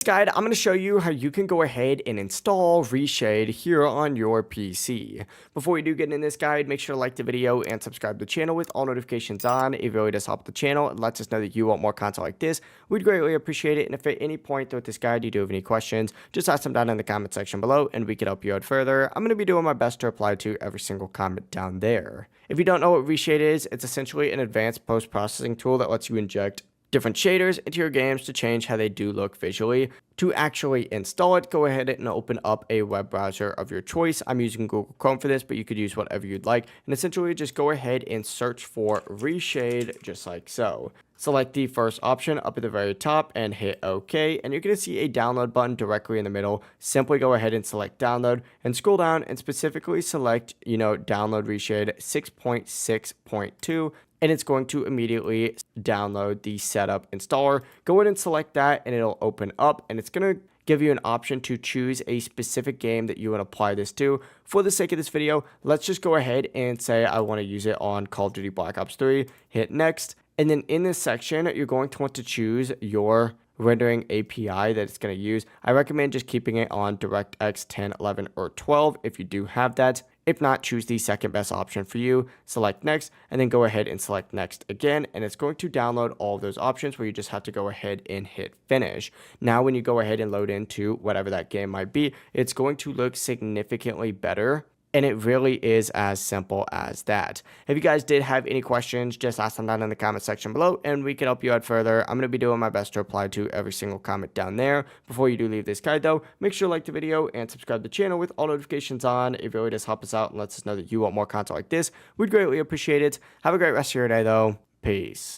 Guide, I'm going to show you how you can go ahead and install Reshade here on your PC. Before we do get in this guide, make sure to like the video and subscribe to the channel with all notifications on. It really does help the channel and lets us know that you want more content like this. We'd greatly appreciate it, and if at any point throughout this guide you do have any questions, just ask them down in the comment section below and we can help you out further. I'm going to be doing my best to reply to every single comment down there. If you don't know what Reshade is, it's essentially an advanced post-processing tool that lets you inject different shaders into your games to change how they do look visually. To actually install it, go ahead and open up a web browser of your choice. I'm using Google Chrome for this, but you could use whatever you'd like. And essentially just go ahead and search for Reshade just like so. Select the first option up at the very top and hit OK, and you're going to see a download button directly in the middle. Simply go ahead and select download and scroll down and specifically select, download Reshade 6.6.2. And it's going to immediately download the setup installer. Go ahead and select that and it'll open up, and it's going to give you an option to choose a specific game that you want to apply this to. For the sake of this video, let's just go ahead and say I want to use it on Call of Duty Black Ops 3. Hit next. And then in this section, you're going to want to choose your rendering API that it's going to use. I recommend just keeping it on DirectX 10, 11, or 12 if you do have that. If not, choose the second best option for you, select next, and then go ahead and select next again, and it's going to download all of those options where you just have to go ahead and hit finish. Now, when you go ahead and load into whatever that game might be, it's going to look significantly better. And it really is as simple as that. If you guys did have any questions, just ask them down in the comment section below and we can help you out further. I'm going to be doing my best to reply to every single comment down there. Before you do leave this guide though, make sure to like the video and subscribe to the channel with all notifications on. It really does help us out and lets us know that you want more content like this. We'd greatly appreciate it. Have a great rest of your day though. Peace.